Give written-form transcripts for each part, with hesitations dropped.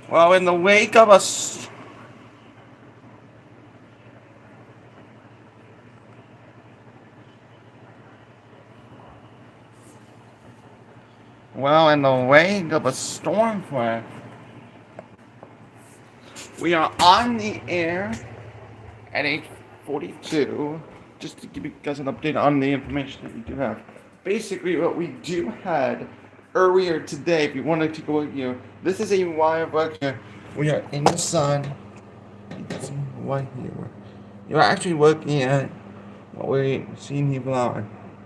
Well, in the wake of us. Well, in the wake of a storm front, we are on the air at 8:42. Just to give you guys an update on the information that we do have. Basically, what we do had earlier today, if you wanted to go here, this is a wire work here. We are in the sun. It's right here. You're actually working at what we're seeing here below.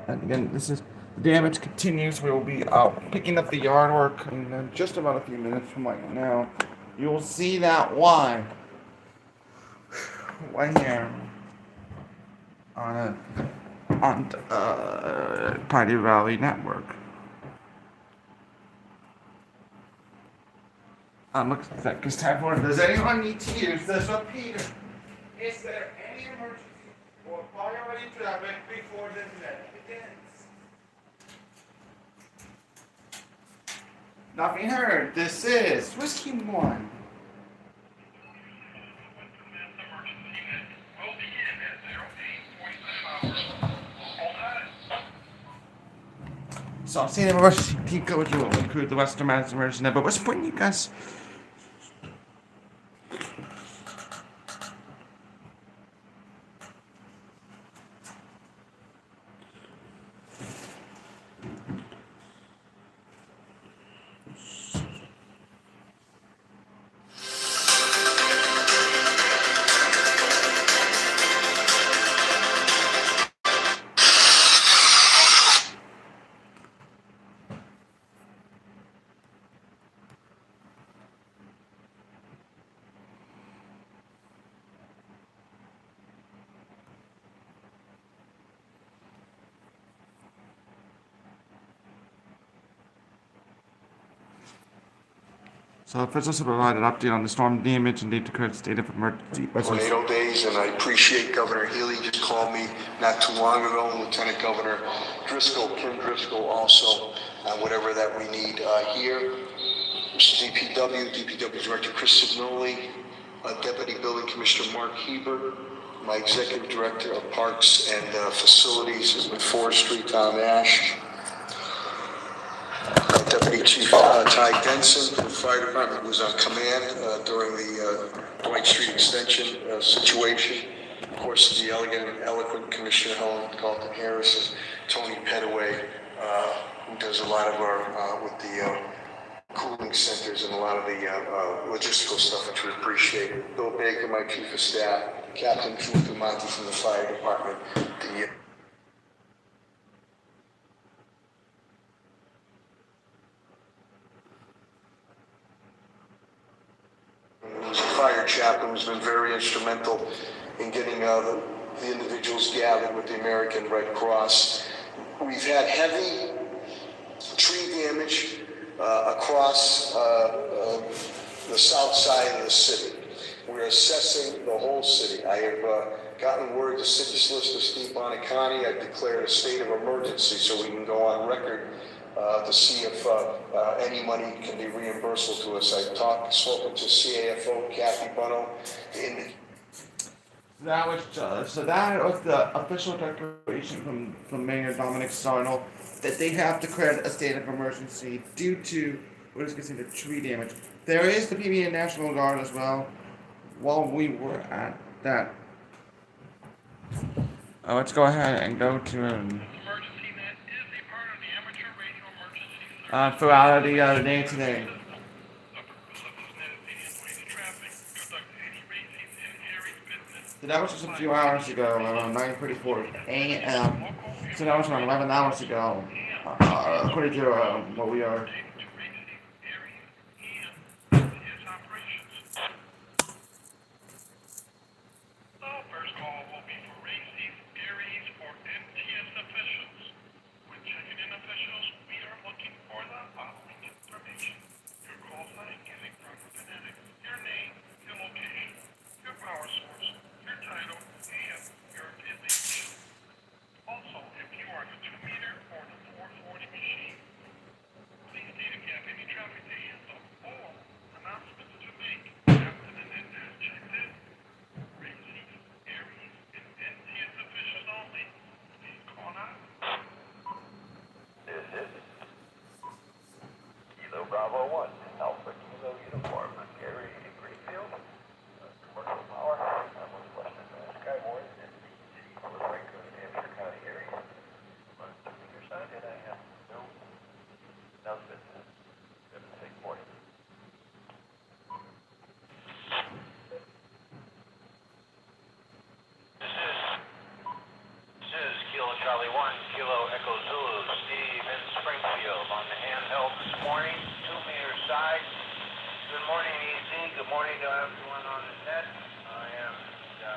And again, this is the damage continues. We will be out picking up the yard work in just about a few minutes from right now. You will see that why right here on Pioneer Valley Network. Looks like it's time for it. Does anyone need to use this repeater? Is there any emergency or priority traffic before the event begins? Nothing heard. This is Whiskey One. So I'm seeing the emergency team go to include the Western Mass Emergency Net, but what's putting you guys. So officials have provided an update on the storm damage and they've declared a state of emergency. Tornado days, and I appreciate Governor Healy just called me not too long ago, Lieutenant Governor Driscoll, Kim Driscoll also, whatever that we need here. Mr. DPW Director Chris Signoli, Deputy Building Commissioner Mark Heber, my Executive Director of Parks and Facilities and Forestry, Tom Ash, Deputy Chief Ty Denson from the Fire Department was on command during the Dwight Street extension situation. Of course, the elegant and eloquent Commissioner Helen Carlton Harris and Tony Petaway, who does a lot of our with the cooling centers and a lot of the logistical stuff, which we appreciate. Bill Baker, my Chief of Staff, Captain Truth Monty from the Fire Department, the who's a fire chaplain, who's been very instrumental in getting the individuals gathered with the American Red Cross. We've had heavy tree damage across the south side of the city. We're assessing the whole city. I have gotten word to City Solicitor Steve Bonicani. I've declared a state of emergency so we can go on record to see if any money can be reimbursable to us. I've spoken to CAFO Kathy Bunno. That was the official declaration from Mayor Dominic Sarno that they have declared a state of emergency due to what is considered tree damage. There is the PBA National Guard as well. While we were at that, let's go ahead and go to throughout the day today. So that was just a few hours ago, around 9:34 a.m. So that was around 11 hours ago, according to what we are. morning to everyone on the net. I am the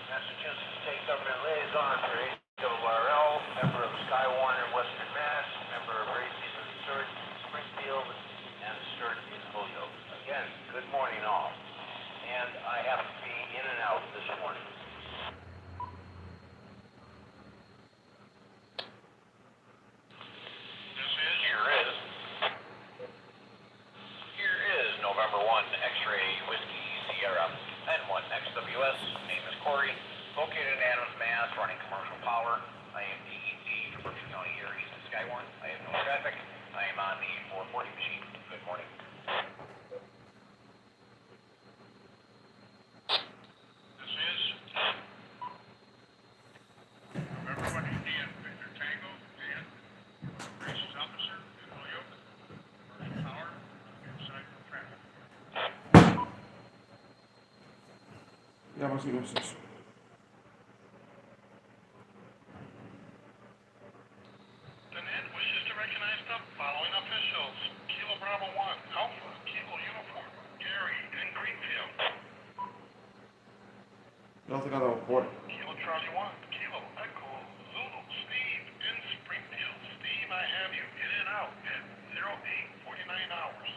Massachusetts State Government Liaison for AWRL, member of Skywarner, Western Mass, member of Races and Sturt, Springfield, and Sturt in Holyoke. Again, good morning all. And I have to be in and out this morning. Here is November 1, X-Ray Whiskey Sierra, N1 XWS, name is Corey, located in Adams, Mass, running commercial power. I am DEC for Berkshire County here, east of Skywarn. I have no traffic. I am on the 440 machine. Good morning. This is November 1, Indian, Victor Tango, Dan, Races Officer in Holyoke, commercial power, inside traffic. Yeah, más o menos eso. The net wishes to recognize the following officials. Kilo Bravo 1, Alpha, Kilo Uniform, Gary in Greenfield. No te queda por. Kilo Charlie 1, Kilo Echo, Zulu, Steve in Springfield. Steve, I have you in and out at 0849 hours.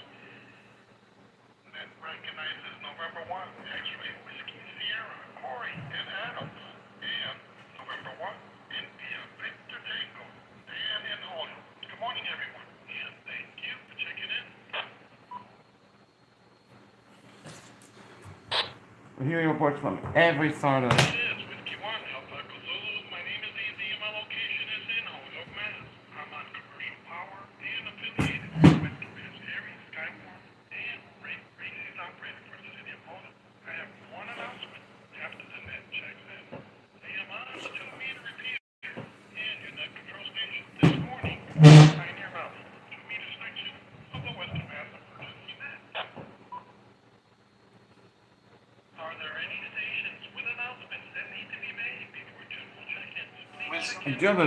Net recognizes November 1, X-Ray Whiskey Sierra, Corey and Adams. And November 1, India, Victor Tango, Dan in Holyoke. Good morning, everyone, and thank you for checking in. We're hearing reports from every side of It is Whiskey 1, Alpha Echo Zulu. My name is Andy and my location is in Holyoke, Mass. I'm on commercial power and affiliated with Western Mass Area, Skywarn, and Races operated for the city of Holyoke. I have one announcement after the net checks in. AMI's 2-meter repeater and your net control station this morning. Pioneer Mountain, 2-meter section of the Western Mass emergency net. Are there any stations with announcements that need to be made before general check-ins? Please I do have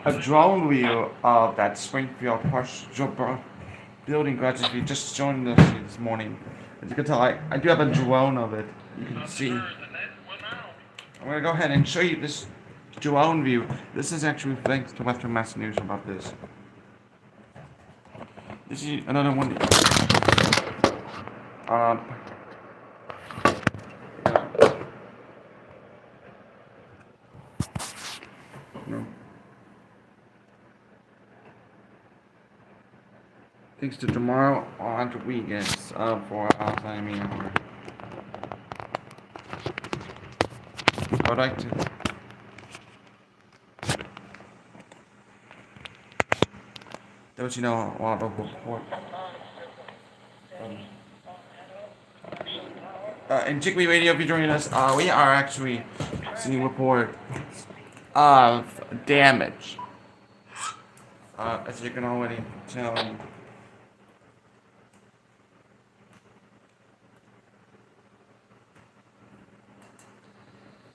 a drone view of that Springfield building garage if you just joined us this morning. As you can tell, I do have a drone of it. You can see. the net went out. I'm going to go ahead and show you this drone view. This is actually thanks to Western Mass News about this. This is another one. No. Thanks to tomorrow on the weekends for outside me hour. I would like to. Don't you know a lot of report? In Chickpea Radio, if you're joining us, we are actually seeing reports of damage. As you can already tell. The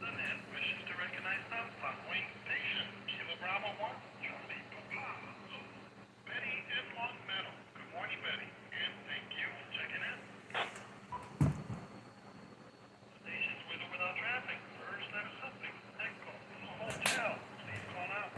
net wishes to recognize the following station. Kilo Bravo 1, Charlie Papa, Zulu, Betty in Long Meadow. Good morning, Betty, and thank you for checking in. Stations with or without traffic. First, that is something. Echo, Hotel, please call out.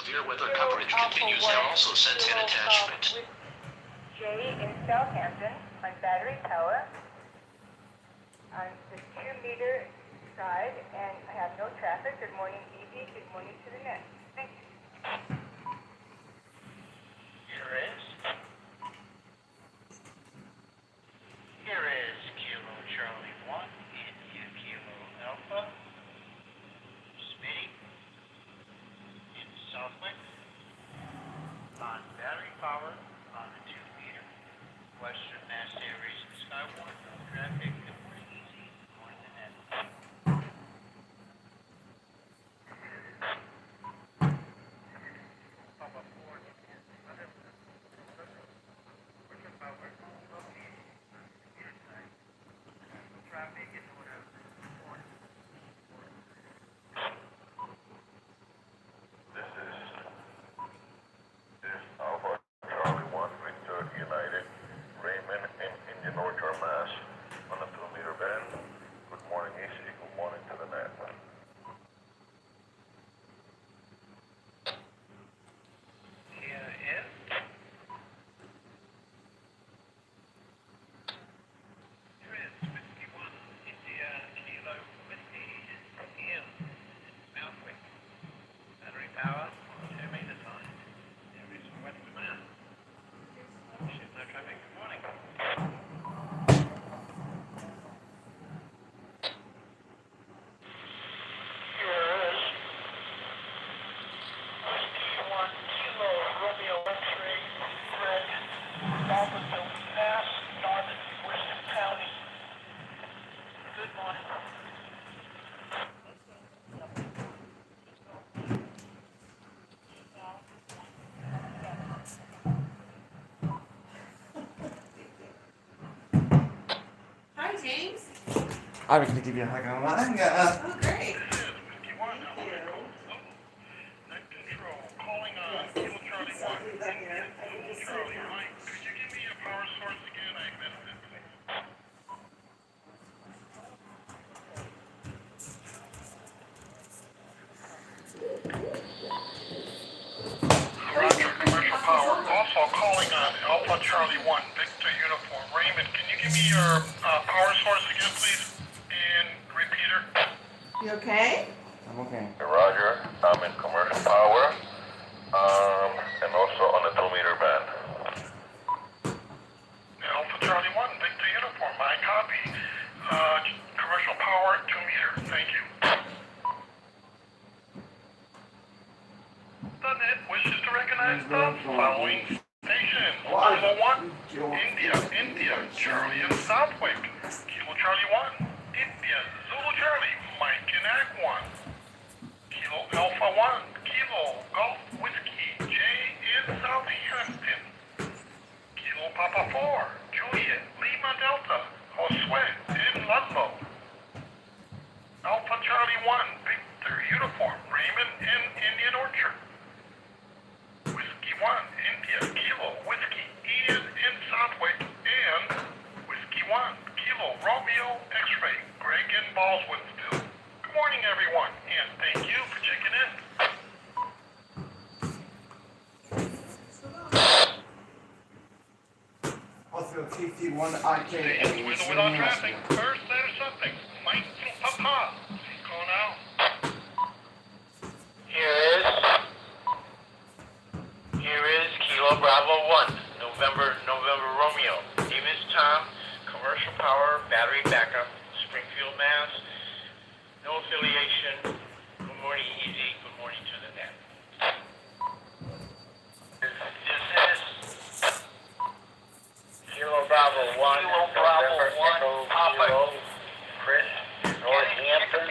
severe weather coverage continues and also sends in attachment. Jay in Southampton on battery power on the 2-meter side, and I have no traffic. Good morning, Evie. Good morning to the net. Thank you. Here is Kilo Charlie 1, India Kilo Alpha, Smitty, in Southwick, on battery power on the 2-meter, Western Mass Aries and Skywarn, no traffic, good morning, easy, good morning, the net. Papa 4, traffic is whatever. This is Alpha Charlie 1 Victor United, Raymond in Indian Orchard, Mass. On the 2-meter band. Good morning, AC. Good morning to the net. Here is. Here is Whiskey 1, India Kilo Whiskey, in Southwick. Battery power, 2 meters high. There is Western Mass. Shit, no traffic. Good morning. Here is Whiskey 1 Kilo Romeo X-ray, Fred, Albertville, Mass, Northern Worcester County. Good morning. Hi, James. I was gonna give you a hug on that. Oh, great. This is Whiskey 1, Alpha Echo Zulu. Net control, calling on Kilo Charlie 1, India Zulu Charlie Mike. Could you give me a power source again? I missed it, please. Roger, commercial power. Also calling on Alpha Charlie 1, Victor Uniform. Raymond, can you give me your power source again, please? And repeater. You okay? I'm okay. Hey, Roger, I'm in commercial power. And also on the 2-meter band. Alpha Charlie 1, Victor Uniform. I copy. Commercial power, 2 meter. Thank you. The net wishes to recognize the following station. Kilo 1, India, Charlie in Southwick. Kilo Charlie 1, India, Zulu Charlie, Mike in Ag 1. Kilo Alpha 1, Kilo Golf Whiskey, J in Southampton. Kilo Papa 4, Juliet, Lima Delta, Josue in Ludlow. Alpha Charlie 1, Victor Uniform, Raymond in Indian Orchard. Whiskey 1, India, Kilo, Whiskey, Ian in Southwick, and Whiskey 1, Kilo, Romeo, X-ray, Greg in Baldwinsville. Good morning, everyone, and thank you for checking in. Also, TC1 IK. Stay with or without traffic, first that or something. Mike Papa, calling out. Here is Kilo Bravo 1, November Romeo. Name is Tom, commercial power, battery backup, Springfield, Mass. No affiliation. Good morning, easy. Good morning to the net. This is Kilo Bravo 1, November Echo Kilo, Chris, Northampton,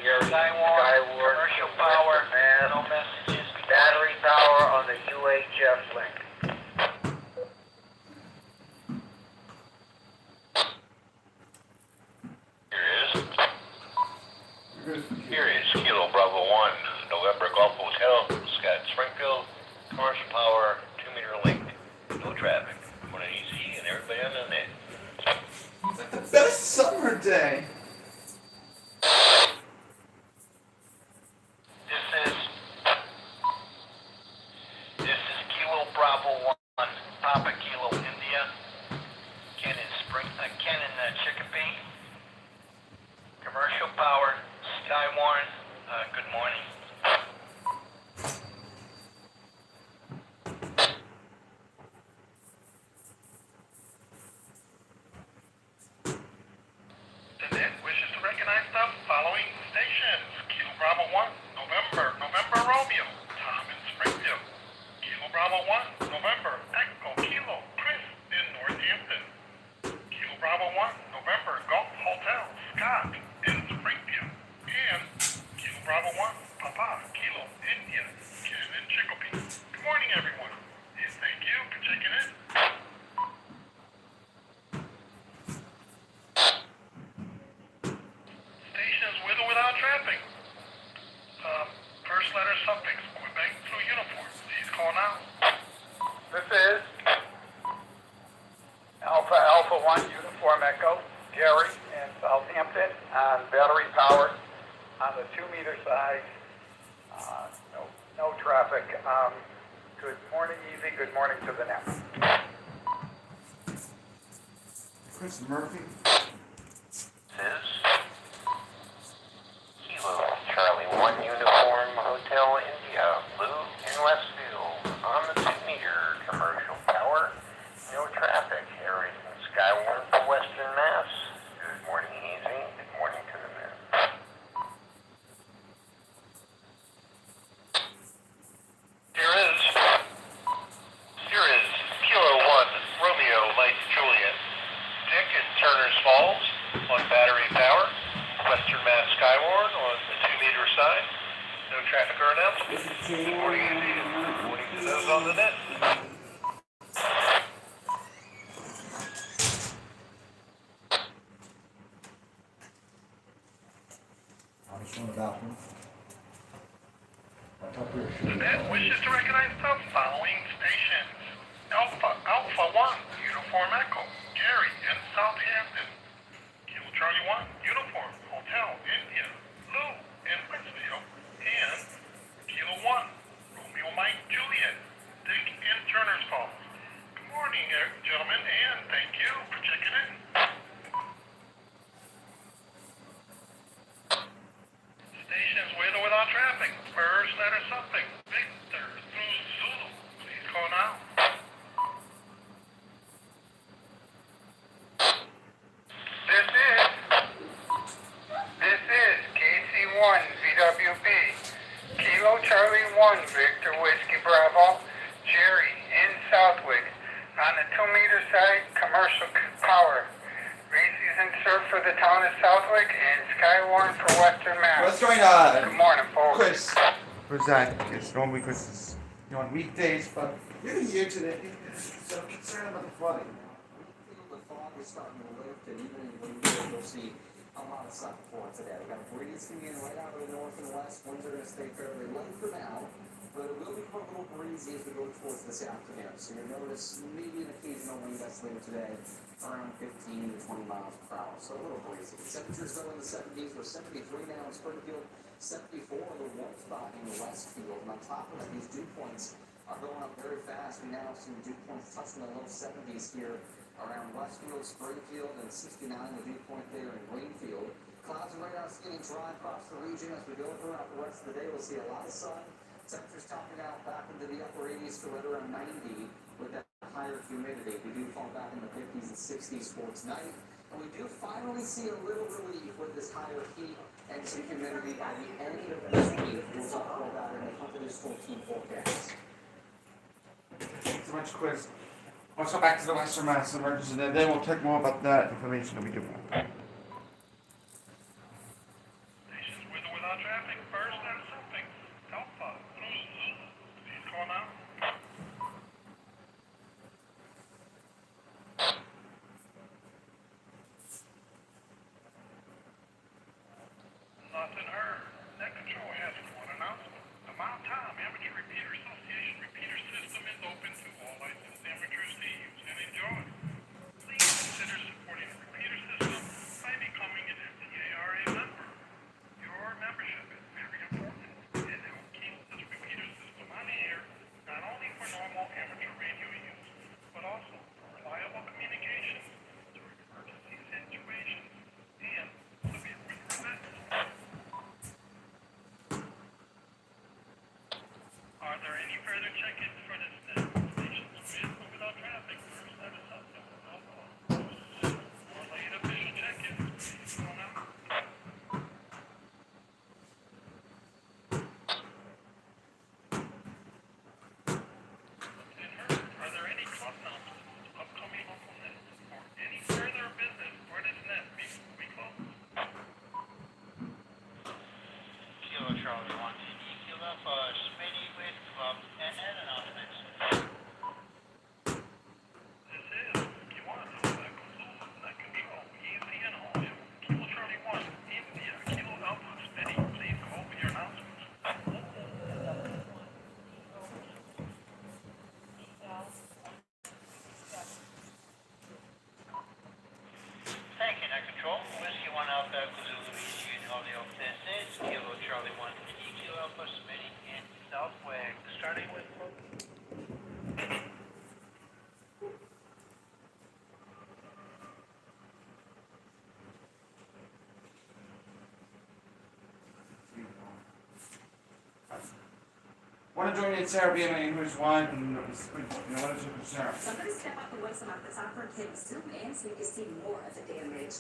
your Skyward, commercial power, Mass. No messages. Battery power on the UHF link. Here is Kilo Bravo 1, November Golf Hotel, Scott Springfield, commercial power, 2-meter link, no traffic. Morning, EC, and everybody on the net. Uniform Echo, Gary in Southampton on battery power on the 2-meter side. No traffic. Good morning, Easy. Good morning to the net. Chris Murphy. Is Kilo Charlie 1 Uniform Hotel India, Blue in Westfield, on the 2-meter commercial power, no traffic, areas in Skywarn for Western Mass. Good morning, Easy. Good morning to the men. Here is Kilo 1 Romeo Mike Juliet. Dick in Turner's Falls on battery power, Western Mass Skywarn on the 2-meter side. No traffic or announcements. Good morning, Easy. Good morning to those on the net. The net wishes to recognize the following stations. Alpha 1, Uniform Echo, Gary in Southampton. Kilo Charlie 1, Uniform Hotel India, Lou in Westfield. And Kilo 1, Romeo Mike Juliet, Dick in Turner's Falls. Good morning, gentlemen, and thank you for checking in. Stations with or without traffic. First letter something. Victor through Zulu. Please call now. This is KC1 VWB, Kilo Charlie 1 Victor Whiskey Bravo, Jerry in Southwick on the 2-meter side, commercial power. Races and surf for the town of Southwick and Skywarn for Western Mass. What's going on? Good morning, folks. Chris. Who's that? It's normally Chris is on weekdays, but you're here today. So I'm concerned about the flooding. We feel the fog is starting to lift, and even when you'll see a lot of sun for today. We've got a breeze coming in right out of the north and west. Winds are going to stay fairly light for now, but it will become a little breezy as we go towards this afternoon. So you'll notice maybe an occasional wind gust later today, around 15 to 20 miles per hour. So a little breezy. Temperatures still in the 70s. We're 73 now in Springfield, 74 in the warm spot in Westfield. And on top of that, these dew points are going up very fast. We now see dew points touching the low 70s here around Westfield, Springfield, and 69, the dew point there in Greenfield. Clouds and radar getting dry across the region. As we go throughout the rest of the day, we'll see a lot of sun. Temperatures topping out back into the upper 80s to right around 90 with that higher humidity. We do fall back in the 50s and 60s for tonight. And we do finally see a little relief with this higher heat and some humidity by the end of this week. We'll talk more about it in the company's 14 forecast. Thanks so much, Chris. Let's go back to the Western Mass emergency, and then we'll talk more about that information that we do have. Stations with or without traffic. First letter something. Alpha through Zulu. Please call now. Nothing heard. Net Control has one announcement. The Mount Tom Amateur Repeater Association repeater system is open to all licensed amateurs to use and enjoy. Please consider supporting the repeater system Want to join in Sarah BMA, who's one, and what is your concern? So I'm going to step out the way some of the top for Kim zoom in so you can see more of the damage.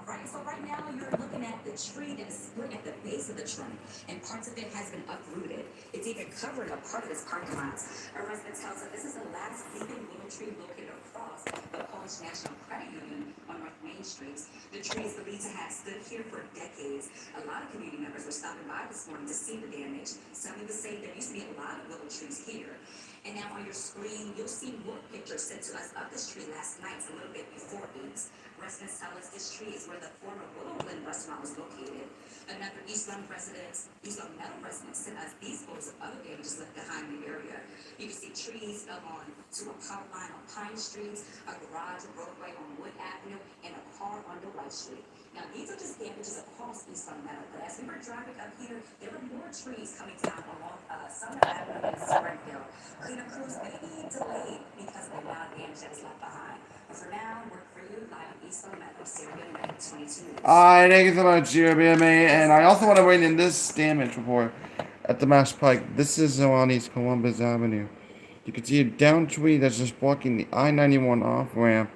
Right, so right now you're looking at the tree that is split at the base of the trunk, and parts of it has been uprooted. It's even covering a part of this parking lot. A resident tells us this is the last living willow tree located across the Polish National Credit Union on North Main Street. The tree is believed to have stood here for decades. A lot of community members were stopping by this morning to see the damage. Some even say there used to be a lot of willow trees here. And now on your screen, you'll see more pictures sent to us of this tree last night, a little bit before 8. Residents tell us this tree is where the former Willow Glen restaurant was located. Another East Long Meadow resident sent us these photos of other damages left behind in the area. You can see trees up on to a power line on Pine Street, a garage, a roadway on Wood Avenue, and a car on the White Street. Now, these are just damages across East Long Meadow, but as we were driving up here, there were more trees coming down along Summer Avenue in Springfield. Cleanup crews may be delayed because of the amount of damage that is left behind. But for now, work for you live in East Long Meadow, Syria, 22 News. Thank you so much, GRBMA. And I also want to bring in this damage report at the Mass Pike. This is on East Columbus Avenue. You can see a downed tree that's just blocking the I-91 off ramp.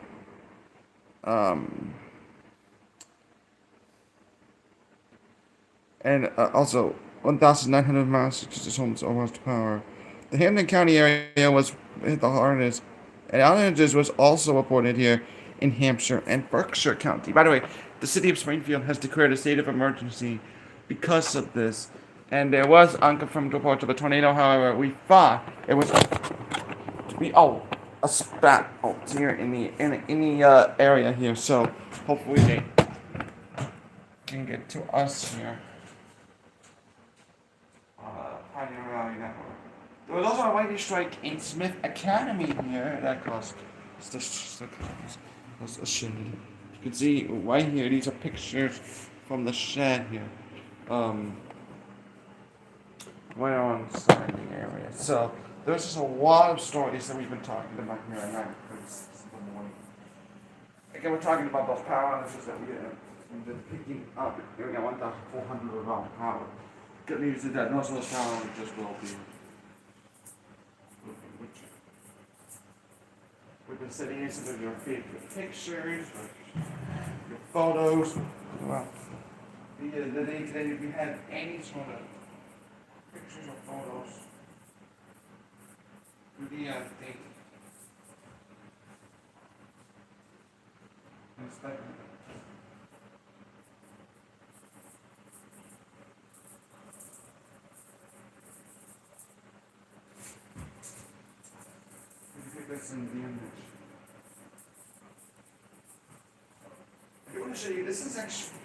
And also 1,900 Massachusetts homes are lost to power. The Hampton County area was hit the hardest, and outages was also reported here in Hampshire and Berkshire County. By the way, the city of Springfield has declared a state of emergency because of this, and there was unconfirmed reports of a tornado. However, we thought it was to be a spat here in the area here. So hopefully they can get to us here. There was also a lightning strike in Smith Academy here that caused a shed. You can see right here, these are pictures from the shed here. Right on inside the area. So there's just a lot of stories that we've been talking about here at night. Again, we're talking about those power outages that we've been picking up. Here we got 1,400 without power. Good news is that most of those power outages will be we've been sending in some of your favorite pictures, your photos. Well, the day today, if you had any sort of pictures or photos, the thing. That's in the image. I want to show you. This is actually.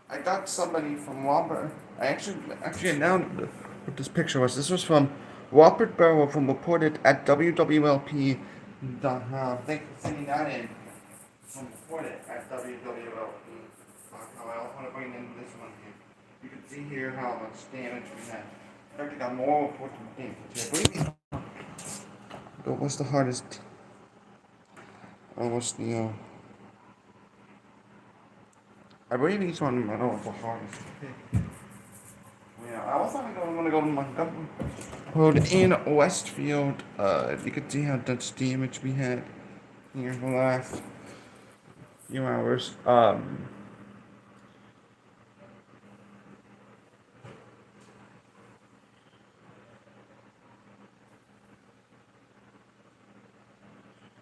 I got somebody from Robert. I actually announced what this picture was. This was from Robert Burrow from reported at WWLP.com. Thank you for sending that in. From reported at WWLP.com. I also want to bring in this one here. You can see here how much damage we had. In fact, I got more reports of damage here. What's the hardest? What's the? I believe each one. I know what's the hardest. Yeah, I also want to go to Montgomery Road in Westfield. You can see how much damage we had here for the last few hours.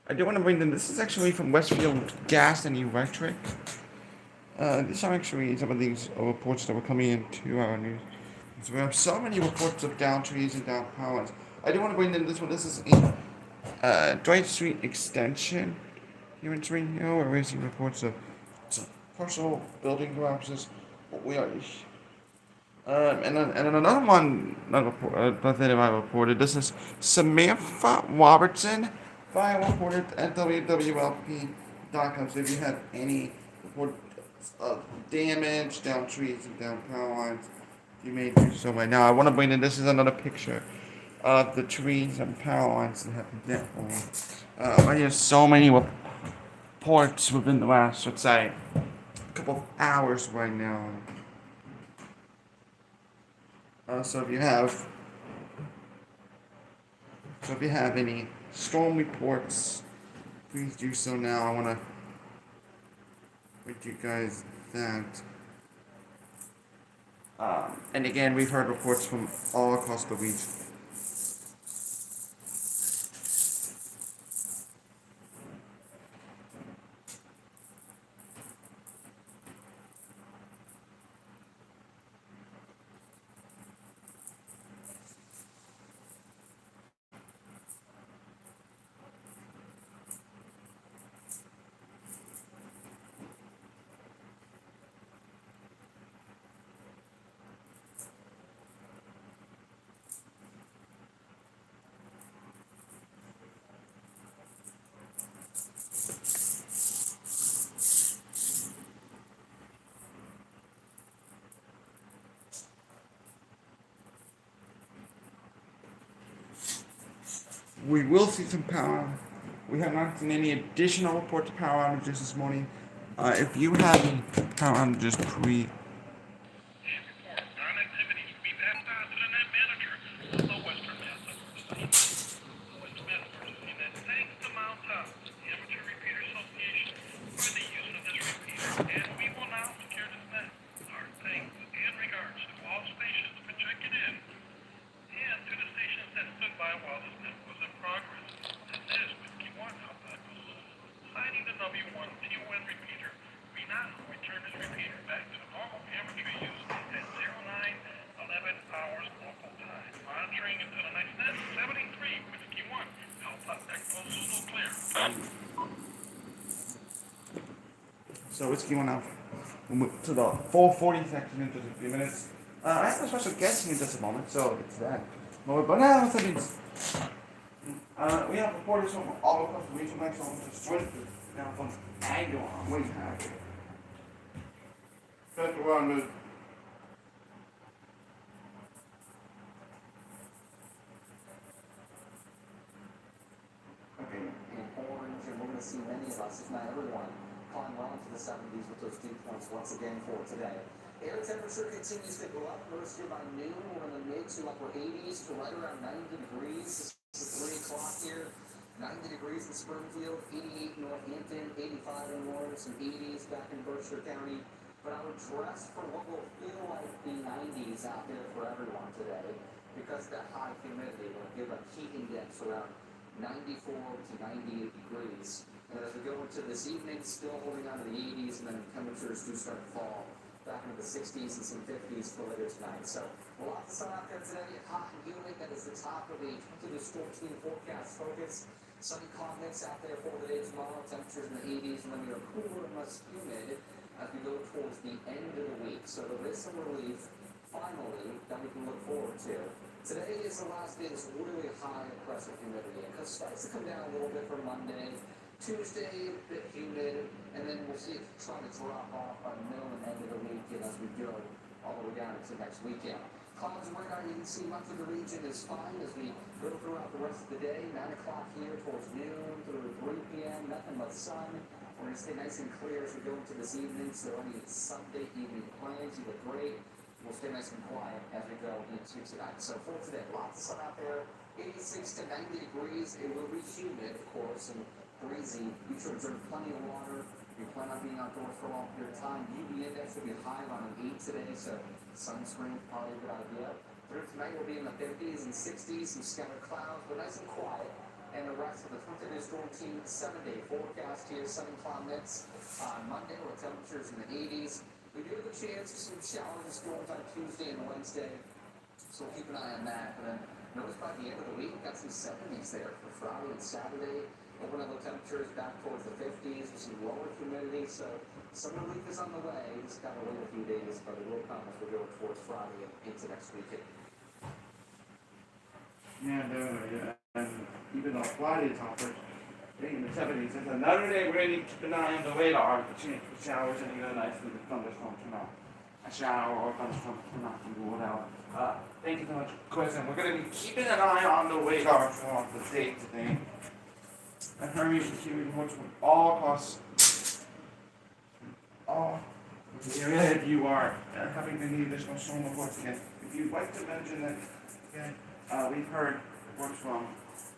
I do want to bring them. This is actually from Westfield Gas and Electric. These are actually some of these reports that were coming into our news. So we have so many reports of down trees and down power lines. I do want to bring in this one. This is in Dwight Street Extension here in Spring Hill, where we're seeing reports of some partial building collapses. We are. And then another one that I reported. This is Samantha Robertson. Fire reported at WWLP.com. So if you have any reports of damage, down trees, and down power lines, you may do so right now. I want to bring in, this is another picture of the trees and power lines that have been down. I hear so many reports within the last, let's say, couple of hours right now. So if you have any storm reports, please do so now. I want to read you guys that. And again, we've heard reports from all across the region. We will see some power. We have not seen any additional reports of power outages this morning. If you have any power outages, please. On activities to be passed on to the net manager of the Western Mass Substation. Western Mass Purchasing Net thanks to Mount Top, the Amateur Repeater Association, for the use of this repeater, and we will now secure this net. Our thanks and regards to all stations for checking in, and to the stations that stood by while this net was in progress. This is Whiskey 1 Alpha Zulu, signing the W1 TON repeater. We now return this repeater back to normal amateur use at 0911 hours local time. Monitoring until the next net, 73 Whiskey 1 Alpha Echo Zulu clear. So Whiskey 1 Alpha. We'll move to the 440 section in just a few minutes. I have a special guest in just a moment, so it's that. But now, that means we have reporters from all across the region. Like someone just joined us now from Agawam. Wait, Dr. Ron, In orange, and we're going to see many of us, if not everyone, climb well into the 70s with those dew points once again for today. Air temperature continues to go up. Notice here by noon, we're in the mid to upper 80s to right around 90 degrees. This is 3 o'clock here. 90 degrees in Springfield, 88 in Northampton, 85 in Lawrence, some 80s back in Berkshire County. But I would dress for what will feel like the 90s out there for everyone today, because that high humidity will give a heat index around 94 to 98 degrees. And as we go into this evening, still holding on to the 80s, and then temperatures do start to fall back into the 60s and some 50s for later tonight. So a lot of sun out there today, hot and humid. That is the top of the 22 storm team forecast focus. Sunny comments out there for today, tomorrow, temperatures in the 80s, and then we are cooler and less humid as we go towards the end of the week. So there is some relief, finally, that we can look forward to. Today is the last day of this really high oppressive humidity. It starts to come down a little bit for Monday. Tuesday, a bit humid, and then we'll see it try to drop off by the middle and end of the week as we go all the way down into next weekend. Clouds and radar, you can see much of the region is fine as we go throughout the rest of the day. 9 o'clock here towards noon through 3 p.m., nothing but sun. We're going to stay nice and clear as we go into this evening, so any Sunday evening plans, you look great. We'll stay nice and quiet as we go into tonight. So for today, lots of sun out there, 86 to 90 degrees. It will be humid, of course, and breezy. Be sure to drink plenty of water. If you plan on being outdoors for a long period of time, UV index will be high around an 8 today, so sunscreen probably a good idea. Through tonight will be in the 50s and 60s, some scattered clouds, but nice and quiet. And the rest of the 22 storm team 7-day forecast here, sunny cloud mix on Monday with temperatures in the 80s. We do have a chance for some showers and storms on Tuesday and Wednesday, so we'll keep an eye on that. But then notice by the end of the week, we've got some 70s there for Friday and Saturday. Overnight low temperatures back towards the 50s with some lower humidity, so some relief is on the way. Just got to wait a few days, but it will come as we go towards Friday and into next weekend. Yeah, and even though Friday's offered, in the 70s, it's another day we're going to keep an eye on the radar for chance for showers and even a nice little thunderstorm tonight. A shower or a thunderstorm cannot be ruled out. Thank you so much, Chris, and we're going to be keeping an eye on the radar for the day today. And hurry to see reports from all across all the area. If you are having any additional storm reports again, We'd like to mention that again, we've heard reports from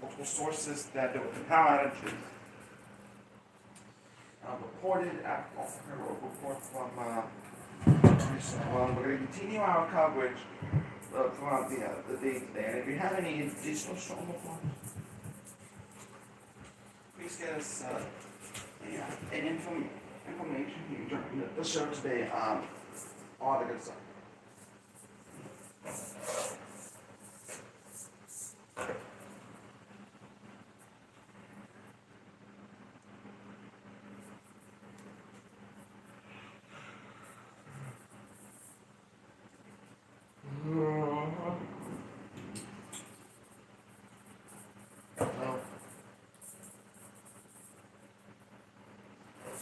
multiple sources that there was a power outages reported at a report from recent one. We're going to continue our coverage throughout the day today. And if you have any additional storm reports, please get us information here during the show today. All the good stuff.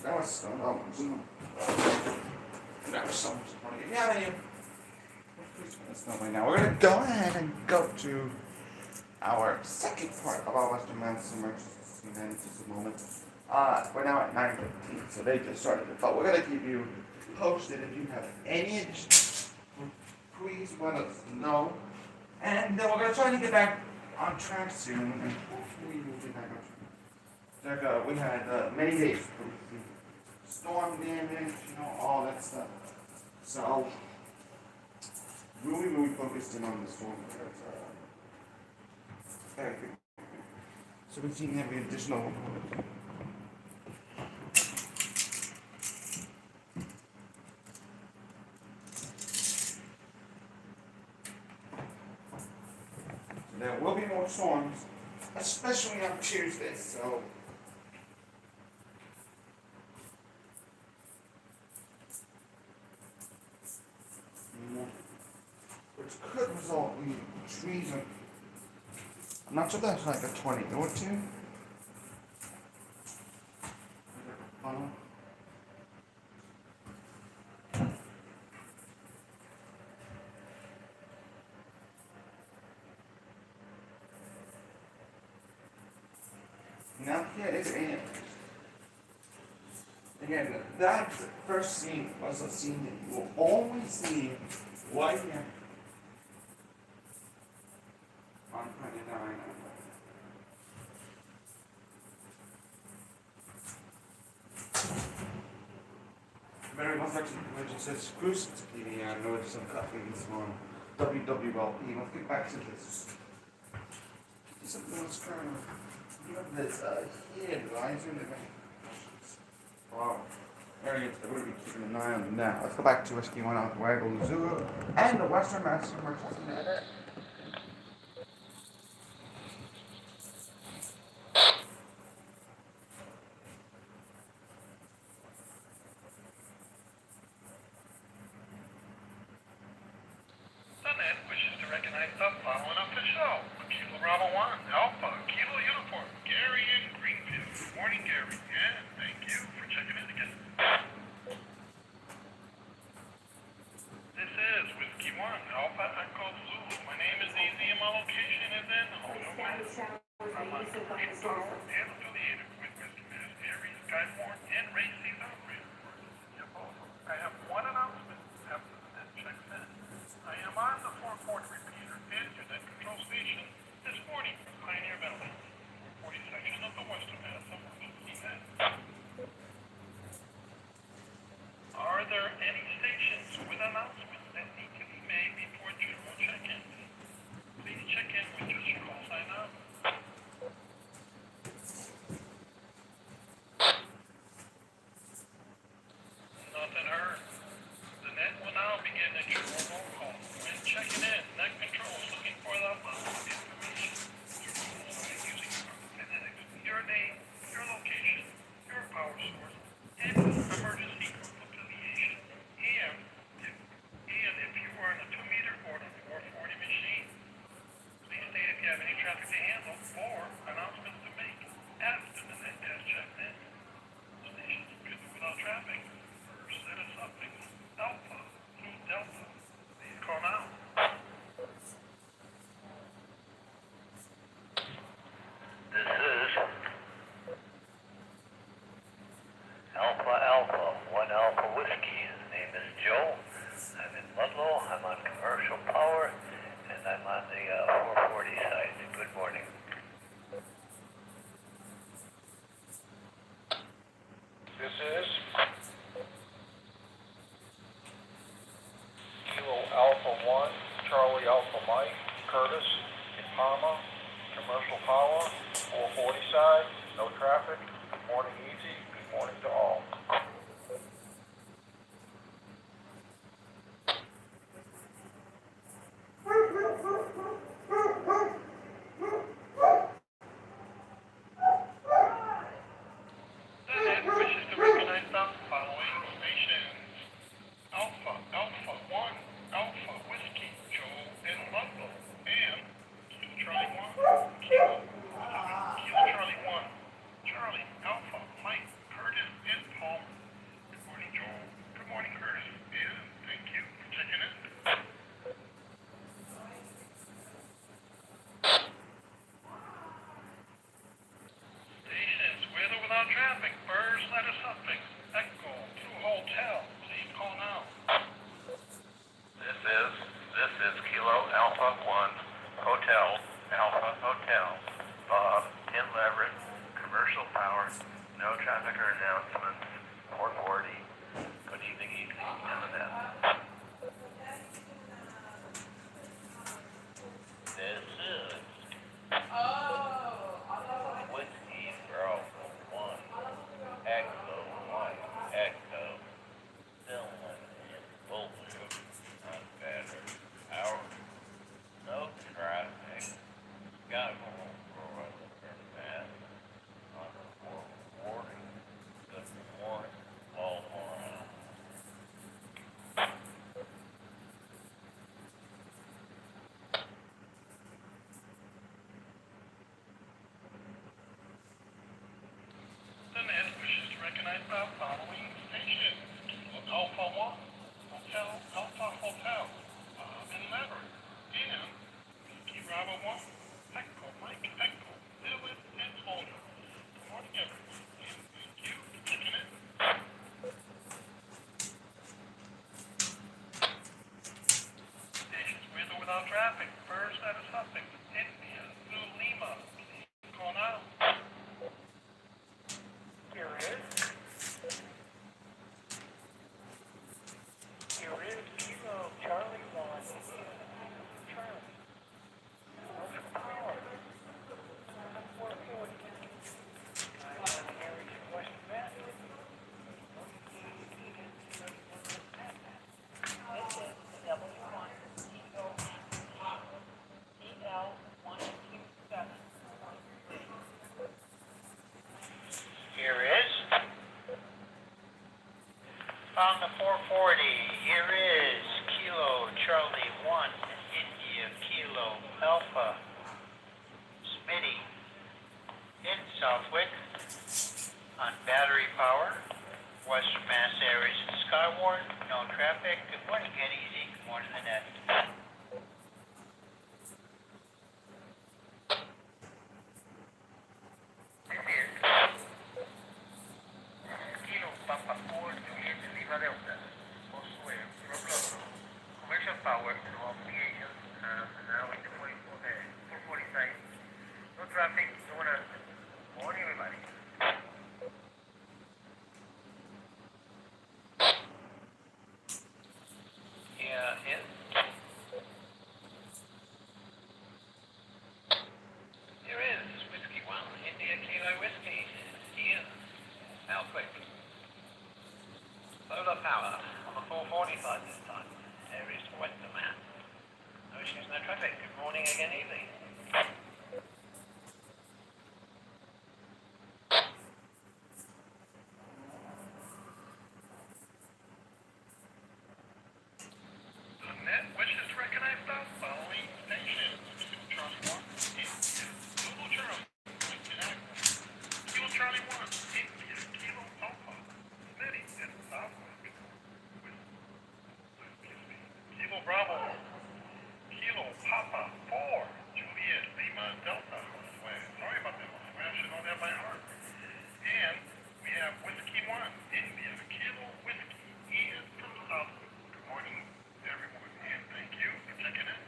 That was so much fun. If you have any, please let us know right now. We're going to go ahead and go to our second part of our Western Mass emergency in just a moment. We're now at 9:15, so they just started it. But we're going to keep you posted. If you have any additional, please let us know. And we're going to try to get back on track soon, and hopefully we'll get back on track. We had many days for storm damage, all that stuff. So, really focused in on the storm. Very good. So we've seen every additional. There will be more storms, especially on Tuesday, so which could result in trees. I'm not sure that's like a 20 or two. Now here is a. Again, that first scene was a scene that you will always see right here on 29. Very much like the says Spruce TV. I noticed some cuttings on WWLP. Let's get back to this. Something else current. You have this here advisor in the back. Wow. Very good. We're going to be keeping an eye on them now. Let's go back to Whiskey 1 out Waggle Zulu and the Western Mass Emergency. Sunnet wishes to recognize the following official. Kilo Bravo 1, Alpha, Kilo Uniform, Gary in Greenfield. Good morning, Gary. And thank you for checking in again. This is Whiskey 1, Alpha Echo Zulu. My name is Easy and my location is in Honolulu. I'm on commercial power and affiliated with Mr. Mass Aries, Skyform, and Ray C's operator. I have one announcement after the net checks in. I am on the 4-port repeater and morning, Easy. Good morning to all. Senate wishes to recognize the following stations. Alpha, Alpha 1, Alpha Whiskey, Joel and Ludlow, and Kilo Charlie 1, Kilo Charlie 1, Charlie, Alpha, Mike, Curtis, and Palmer. Good morning, Joel. Good morning, Curtis. And thank you for checking in. Stations with or without traffic, first letter suffix, Echo, to hotel, please call now. This is Kilo Alpha 1 Hotel, Alpha Hotel, Bob, in Leverett, commercial power, no traffic or announcements, Port 40. Good evening, Easy, and Lynette. This is Whiskey Bravo 1, Echo 1, Echo, Dillon, and Boulder, on better power, no traffic, got home for and fast, on 440, good morning, all around. Senate wishes to recognize the following stations. Kilo Alpha 1, Hotel, Alpha Hotel, Bob and Leverett, and Whiskey Bravo 1, Echo, Mike, Echo, Dylan, and Boulder. Good morning, everyone, and thank you for checking in. Stations with or without traffic, first letter suffix, India, Blue Lima, please call now. Here is Kilo Charlie 1, Charlie. Commercial power. 440. Areas in West Bend. This is W1, Kilo, EL127. Here is. On the 440, here is Kilo Charlie 1, India Kilo Alpha, Smitty, in Southwick, on battery power, Western Mass areas in Skyward, no traffic. Good morning, Get Easy. Good morning, Lynette. Kilo Papa 4, Juliet Lima Delta. Josué, Roblox. Commercial power, no obligation. Now in the 440 side. No traffic, no one else. Morning, everybody. Here is. Here is Whiskey 1, India Kilo Whiskey, here, Southwick. Solar power on the 440 side this time. Areas to Western Mass. No issues, no traffic. Good morning again, Easy. Net wishes to recognize the following stations. Charlie 1, India, Kilo Charlie, Kilo Charlie 1, India, Kilo Alpha, Smitty, and Southwick. Kilo Bravo, Kilo Papa 4, Juliet Lima Delta. Sorry about that. I should know that by heart. And we have Whiskey 1, India, Kilo Whiskey, Ian from Southwick. Good morning, everyone, and thank you for checking in.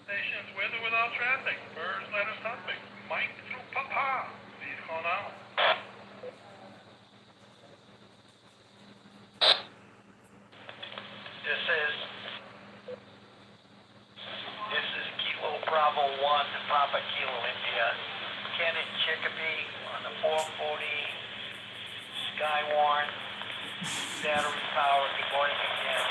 Stations with or without traffic, first letter suffix, Mike through Papa. Please call now. This is Kilo Bravo 1, Papa Kilo India, Kenneth Chicopee on the 440 Skywarn, battery power. Good morning again.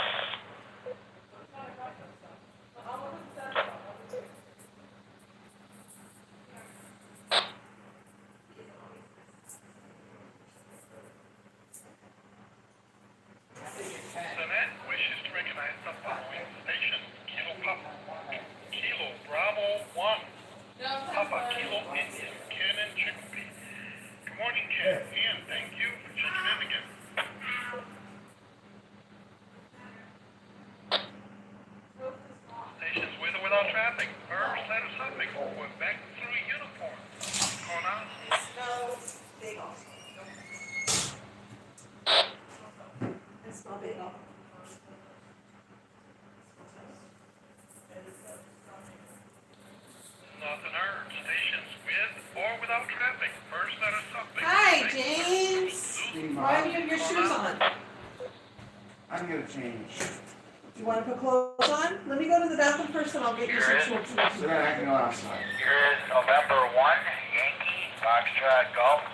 Senate wishes to recognize the following station. Kilo Papa, Kilo Bravo 1, Papa Kilo India, Ken and Chicopee. Good morning, Ken, and thank you for checking in again. Stations with or without traffic. First letter suffix. We're back through uniform. What's going on? No, bagel. It's not bagel. Nothing heard. Stations with or without traffic. First letter suffix. Hi, Thank you. James. Why do you have your shoes on? I'm gonna change. Do you want to put clothes on? Let me go to the bathroom first and I'll get you some shorts. So then I can go outside. Here is November 1, Yankee, Foxtrot Golf,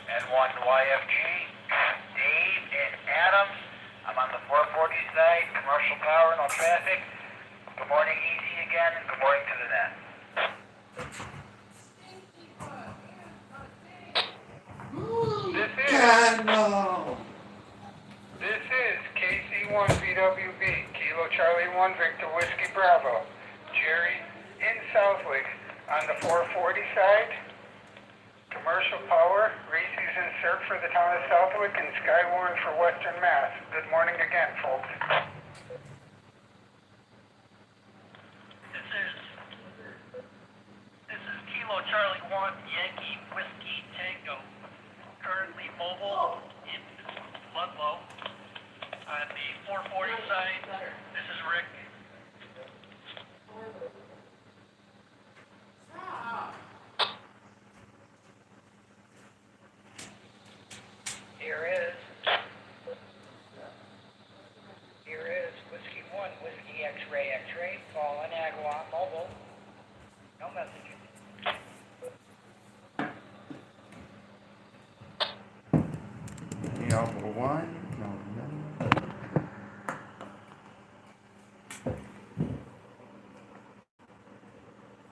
N1 YFG, Dave and Adams. I'm on the 440 side, commercial power, no traffic. Good morning, Easy again, and good morning to the net. This is, God, no. this is KC1 VWB, Kilo Charlie 1, Victor Whiskey Bravo. Jerry in Southwick on the 440 side. Commercial power, Reese's insert for the town of Southwick and Skywarn for Western Mass. Good morning again, folks. This is Kilo Charlie 1, Yankee Whiskey Tango. Currently mobile in Ludlow. On the 440 side, this is Rick. Here is Whiskey 1, Whiskey X-Ray, Paul and Agawam mobile. No message. Alpha 1, no.